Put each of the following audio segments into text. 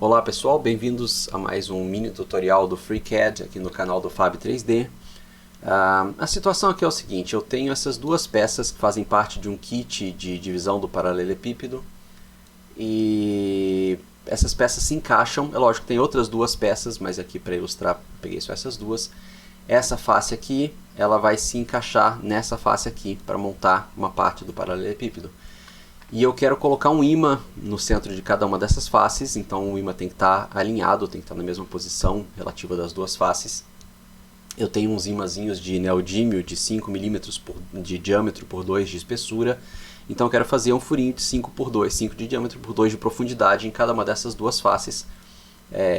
Olá pessoal, bem-vindos a mais um mini tutorial do FreeCAD aqui no canal do Fab 3D. A situação aqui é o seguinte, eu tenho essas duas peças que fazem parte de um kit de divisão do paralelepípedo e essas peças se encaixam, é lógico que tem outras duas peças, mas aqui para ilustrar peguei só essas duas. Essa face aqui, ela vai se encaixar nessa face aqui para montar uma parte do paralelepípedo. E eu quero colocar um ímã no centro de cada uma dessas faces, então o ímã tem que estar alinhado, tem que estar na mesma posição relativa das duas faces. Eu tenho uns ímãzinhos de neodímio de 5 mm de diâmetro por 2 de espessura, então eu quero fazer um furinho de 5 por 2, 5 de diâmetro por 2 de profundidade em cada uma dessas duas faces.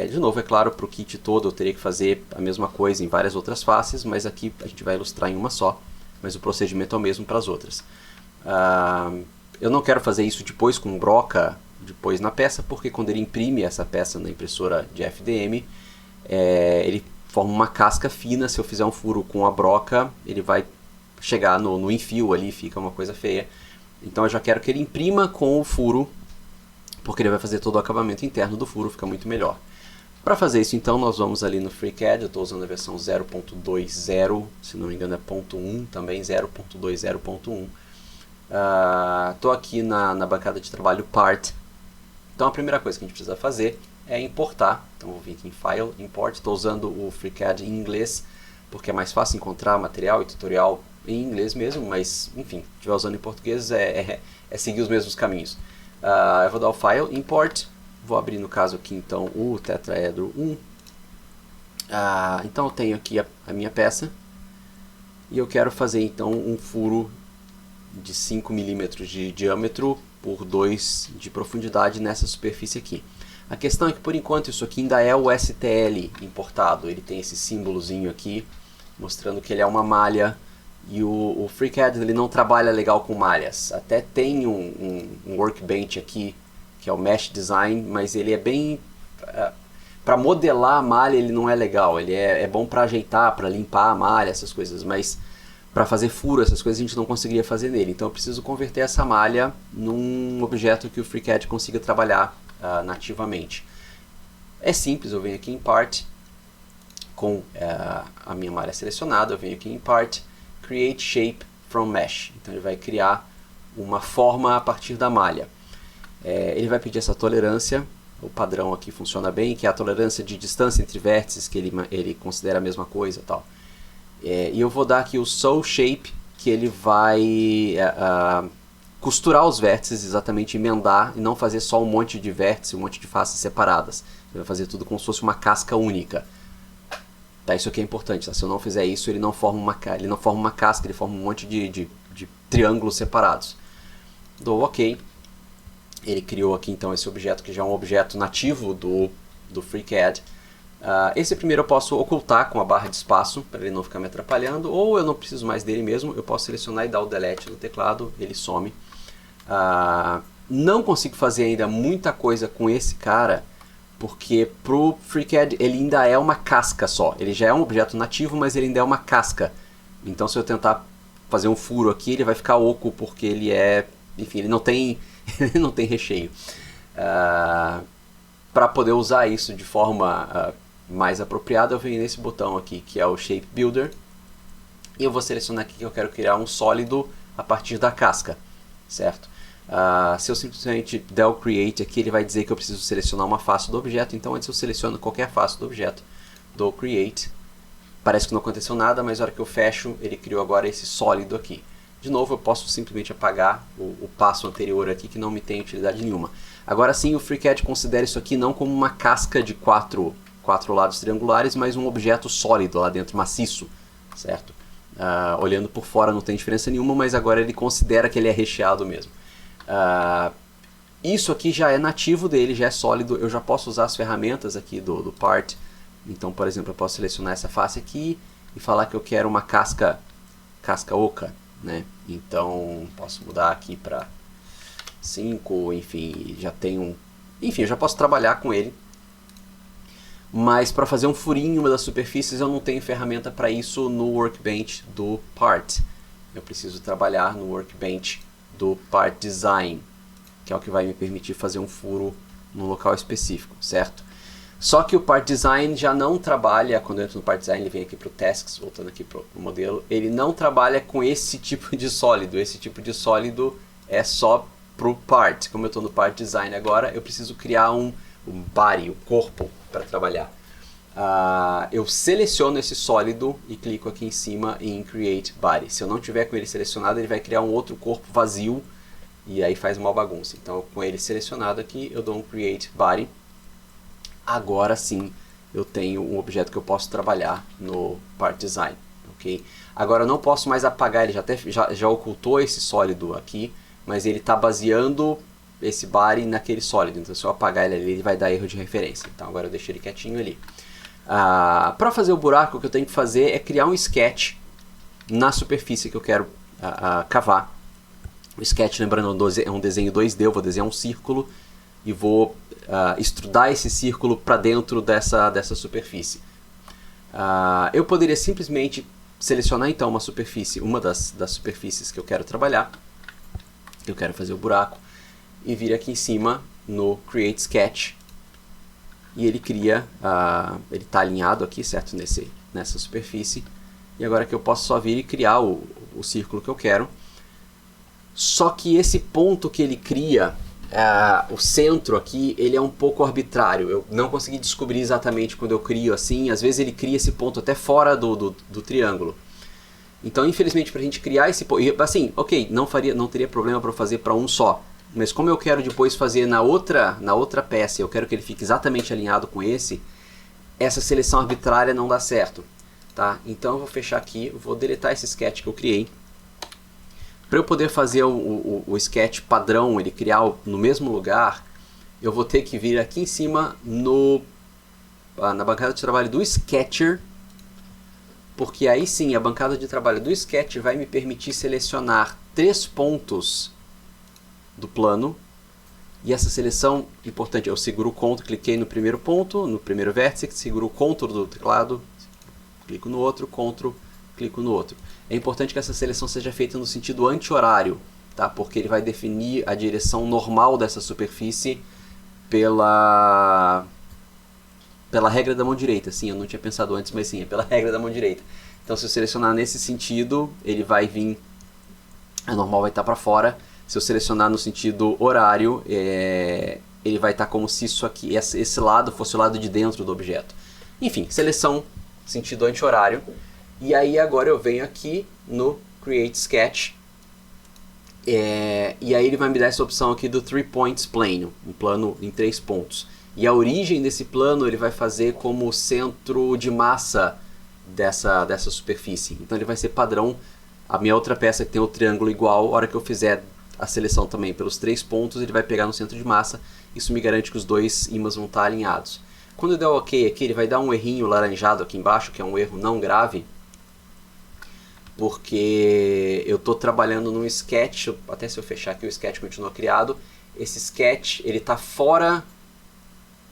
De novo, é claro, para o kit todo eu teria que fazer a mesma coisa em várias outras faces, mas aqui a gente vai ilustrar em uma só, mas o procedimento é o mesmo para as outras. Eu não quero fazer isso depois com broca, depois na peça, porque quando ele imprime essa peça na impressora de FDM, ele forma uma casca fina. Se eu fizer um furo com a broca, ele vai chegar no enfio ali, fica uma coisa feia. Então eu já quero que ele imprima com o furo, porque ele vai fazer todo o acabamento interno do furo, fica muito melhor. Para fazer isso então, nós vamos ali no FreeCAD, eu estou usando a versão 0.20, se não me engano é .1, também 0.20.1. Estou aqui na bancada de trabalho Part. Então a primeira coisa que a gente precisa fazer é importar. Então vou vir aqui em File, Import. Estou usando o FreeCAD em inglês porque é mais fácil encontrar material e tutorial em inglês mesmo, mas enfim, se estiver usando em português é seguir os mesmos caminhos. Eu vou dar o File, Import. Vou abrir no caso aqui então o tetraedro 1. Então eu tenho aqui a minha peça e eu quero fazer então um furo de 5 mm de diâmetro por 2 de profundidade nessa superfície aqui. A questão é que por enquanto isso aqui ainda é o STL importado, ele tem esse símbolozinho aqui mostrando que ele é uma malha e o FreeCAD ele não trabalha legal com malhas. Até tem um workbench aqui que é o Mesh Design, mas ele é bem... para modelar a malha ele não é legal, ele é bom para ajeitar, para limpar a malha, essas coisas, mas para fazer furo, essas coisas a gente não conseguiria fazer nele. Então eu preciso converter essa malha num objeto que o FreeCAD consiga trabalhar nativamente. É simples, eu venho aqui em Part, com a minha malha selecionada, eu venho aqui em Part, Create Shape from Mesh. Então ele vai criar uma forma a partir da malha. Ele vai pedir essa tolerância, o padrão aqui funciona bem, que é a tolerância de distância entre vértices, que ele considera a mesma coisa e tal. E eu vou dar aqui o Soul Shape, que ele vai costurar os vértices, exatamente emendar, e não fazer só um monte de vértices, um monte de faces separadas. Ele vai fazer tudo como se fosse uma casca única. Tá, isso aqui é importante, tá? Se eu não fizer isso, ele não forma uma casca, ele forma um monte de triângulos separados. Dou OK. Ele criou aqui então esse objeto, que já é um objeto nativo do FreeCAD. Esse primeiro eu posso ocultar com a barra de espaço, para ele não ficar me atrapalhando, ou eu não preciso mais dele mesmo, eu posso selecionar e dar o delete no teclado, ele some. Não consigo fazer ainda muita coisa com esse cara, porque pro FreeCAD ele ainda é uma casca só. Ele já é um objeto nativo, mas ele ainda é uma casca. Então se eu tentar fazer um furo aqui, ele vai ficar oco, porque ele enfim, ele não tem, ele não tem recheio. Para poder usar isso de forma mais apropriada, eu venho nesse botão aqui, que é o Shape Builder, e eu vou selecionar aqui que eu quero criar um sólido a partir da casca, certo? Se eu simplesmente der o Create aqui, ele vai dizer que eu preciso selecionar uma face do objeto, então antes eu seleciono qualquer face do objeto, dou Create, parece que não aconteceu nada, mas na hora que eu fecho, ele criou agora esse sólido aqui. De novo, eu posso simplesmente apagar o passo anterior aqui, que não me tem utilidade nenhuma. Agora sim, o FreeCAD considera isso aqui não como uma casca de quatro lados triangulares, mas um objeto sólido lá dentro, maciço, certo? Olhando por fora não tem diferença nenhuma, mas agora ele considera que ele é recheado mesmo. Isso aqui já é nativo dele, já é sólido, eu já posso usar as ferramentas aqui do Part. Então, por exemplo, eu posso selecionar essa face aqui e falar que eu quero uma casca oca, né? Então, posso mudar aqui para 5, enfim, já tem enfim, eu já posso trabalhar com ele. Mas para fazer um furinho em uma das superfícies eu não tenho ferramenta para isso no Workbench do Part. Eu preciso trabalhar no Workbench do Part Design, que é o que vai me permitir fazer um furo num local específico, certo? Só que o Part Design já não trabalha, quando eu entro no Part Design, ele vem aqui para o Tasks, voltando aqui para o modelo, ele não trabalha com esse tipo de sólido. Esse tipo de sólido é só para o Part. Como eu estou no Part Design agora, eu preciso criar um body, o corpo, para trabalhar. Eu seleciono esse sólido e clico aqui em cima em Create Body. Se eu não tiver com ele selecionado, ele vai criar um outro corpo vazio e aí faz uma bagunça. Então, com ele selecionado aqui, eu dou um Create Body. Agora sim eu tenho um objeto que eu posso trabalhar no Part Design, ok? Agora eu não posso mais apagar, ele já ocultou esse sólido aqui, mas ele está baseando esse body naquele sólido, então se eu apagar ele ali, ele vai dar erro de referência. Então agora eu deixo ele quietinho ali. Para fazer o buraco, o que eu tenho que fazer é criar um sketch na superfície que eu quero cavar. O sketch, lembrando, é um desenho 2D, eu vou desenhar um círculo e vou extrudar esse círculo para dentro dessa superfície. Eu poderia simplesmente selecionar então uma superfície, uma das superfícies que eu quero trabalhar, que eu quero fazer o buraco, e vir aqui em cima no Create Sketch, e ele cria, ele está alinhado aqui, certo, nessa superfície, e agora que eu posso só vir e criar o círculo que eu quero. Só que esse ponto que ele cria, o centro aqui, ele é um pouco arbitrário. Eu não consegui descobrir exatamente quando eu crio assim. Às vezes ele cria esse ponto até fora do triângulo. Então, infelizmente, para a gente criar esse ponto, assim, ok, não teria problema para fazer para um só. Mas como eu quero depois fazer na outra peça, eu quero que ele fique exatamente alinhado com essa seleção arbitrária não dá certo, tá? Então eu vou fechar aqui, vou deletar esse sketch que eu criei. Para eu poder fazer o sketch padrão, ele criar no mesmo lugar, eu vou ter que vir aqui em cima na bancada de trabalho do Sketcher, porque aí sim a bancada de trabalho do Sketch vai me permitir selecionar 3 pontos do plano. E essa seleção, importante, eu seguro o Ctrl, cliquei no primeiro ponto, no primeiro vértice, seguro o Ctrl do teclado, clico no outro, Ctrl, clico no outro. É importante que essa seleção seja feita no sentido anti-horário, tá? Porque ele vai definir a direção normal dessa superfície pela regra da mão direita. Sim, eu não tinha pensado antes, mas sim, é pela regra da mão direita. Então, se eu selecionar nesse sentido, ele vai vir, a normal vai estar para fora. Se eu selecionar no sentido horário, ele vai estar como se isso aqui, esse lado fosse o lado de dentro do objeto. Enfim, seleção sentido anti-horário. E aí agora eu venho aqui no Create Sketch, e aí ele vai me dar essa opção aqui do 3 Points Plane, um plano em 3 pontos. E a origem desse plano ele vai fazer como centro de massa dessa superfície. Então ele vai ser padrão. A minha outra peça que tem o triângulo igual, a hora que eu fizer a seleção também pelos 3 pontos, ele vai pegar no centro de massa. Isso me garante que os dois ímãs vão estar alinhados. Quando eu der o OK aqui, ele vai dar um errinho laranjado aqui embaixo, que é um erro não grave, porque eu estou trabalhando num sketch, até se eu fechar aqui o sketch continua criado, esse sketch ele está fora,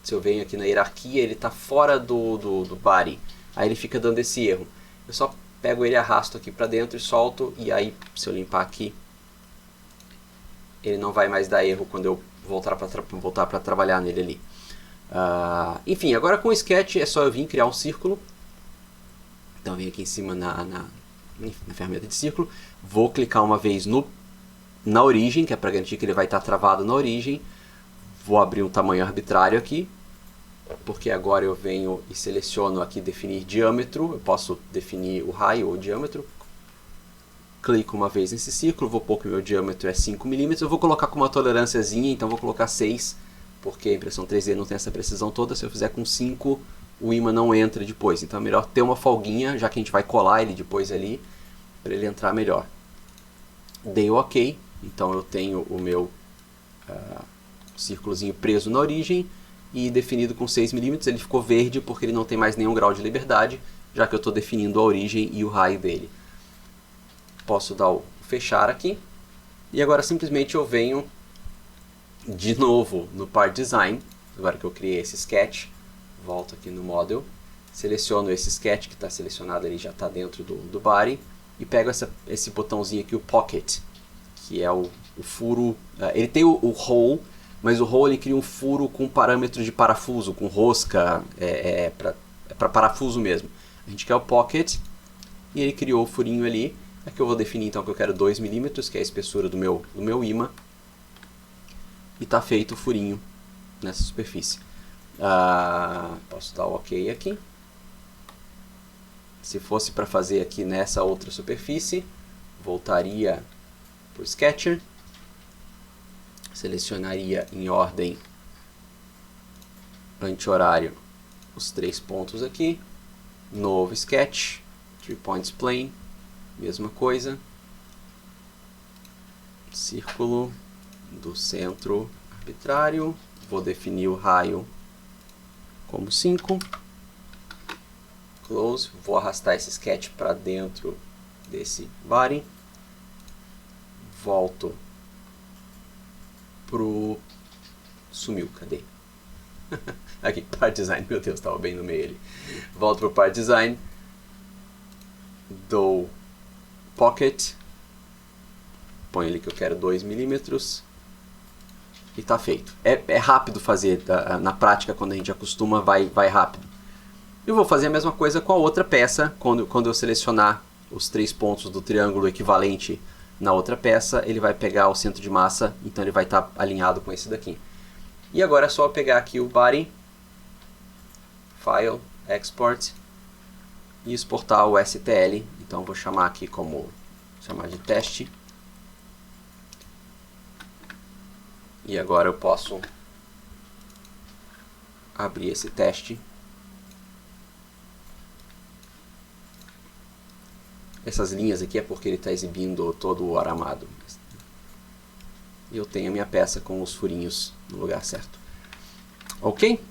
se eu venho aqui na hierarquia, ele está fora do body, aí ele fica dando esse erro. Eu só pego ele, arrasto aqui para dentro e solto, e aí se eu limpar aqui, ele não vai mais dar erro quando eu voltar para trabalhar nele ali. Enfim, agora com o sketch é só eu vir criar um círculo, então eu vim aqui em cima na ferramenta de círculo, vou clicar uma vez na origem, que é para garantir que ele vai estar travado na origem, vou abrir um tamanho arbitrário aqui, porque agora eu venho e seleciono aqui definir diâmetro, eu posso definir o raio ou o diâmetro, clico uma vez nesse círculo, vou pôr que o meu diâmetro é 5 mm, eu vou colocar com uma tolerânciazinha, então vou colocar 6, porque a impressão 3D não tem essa precisão toda, se eu fizer com 5, o ímã não entra depois, então é melhor ter uma folguinha, já que a gente vai colar ele depois ali, para ele entrar melhor. Dei o OK, então eu tenho o meu círculozinho preso na origem e definido com 6 mm, ele ficou verde porque ele não tem mais nenhum grau de liberdade, já que eu estou definindo a origem e o raio dele. Posso dar o fechar aqui, e agora simplesmente eu venho de novo no Part Design, agora que eu criei esse sketch, volto aqui no Model, seleciono esse sketch que está selecionado ali, já está dentro do body, e pego esse botãozinho aqui, o Pocket, que é o furo. Ele tem o hole, mas o roll ele cria um furo com parâmetro de parafuso, com rosca, para parafuso mesmo. A gente quer o pocket, e ele criou o furinho ali. Aqui eu vou definir então que eu quero 2 mm, que é a espessura do meu ímã. E está feito o furinho nessa superfície. Posso dar o OK aqui. Se fosse para fazer aqui nessa outra superfície, voltaria para o Sketcher, selecionaria em ordem anti-horário os 3 pontos aqui, novo Sketch, 3 Points Plane, mesma coisa, círculo do centro arbitrário, vou definir o raio como 5, close, vou arrastar esse sketch para dentro desse body, volto pro... sumiu, cadê? Aqui, Part Design, meu Deus, estava bem no meio ele. Volto pro Part Design, dou Pocket, põe ali que eu quero 2 mm e está feito. É rápido fazer, na prática quando a gente acostuma vai rápido. Eu vou fazer a mesma coisa com a outra peça, quando eu selecionar os 3 pontos do triângulo equivalente na outra peça, ele vai pegar o centro de massa, então ele vai estar alinhado com esse daqui. E agora é só pegar aqui o body, File, Export, e exportar o STL. Então vou chamar aqui chamar de teste. E agora eu posso abrir esse teste. Essas linhas aqui é porque ele está exibindo todo o aramado. E eu tenho a minha peça com os furinhos no lugar certo. Ok?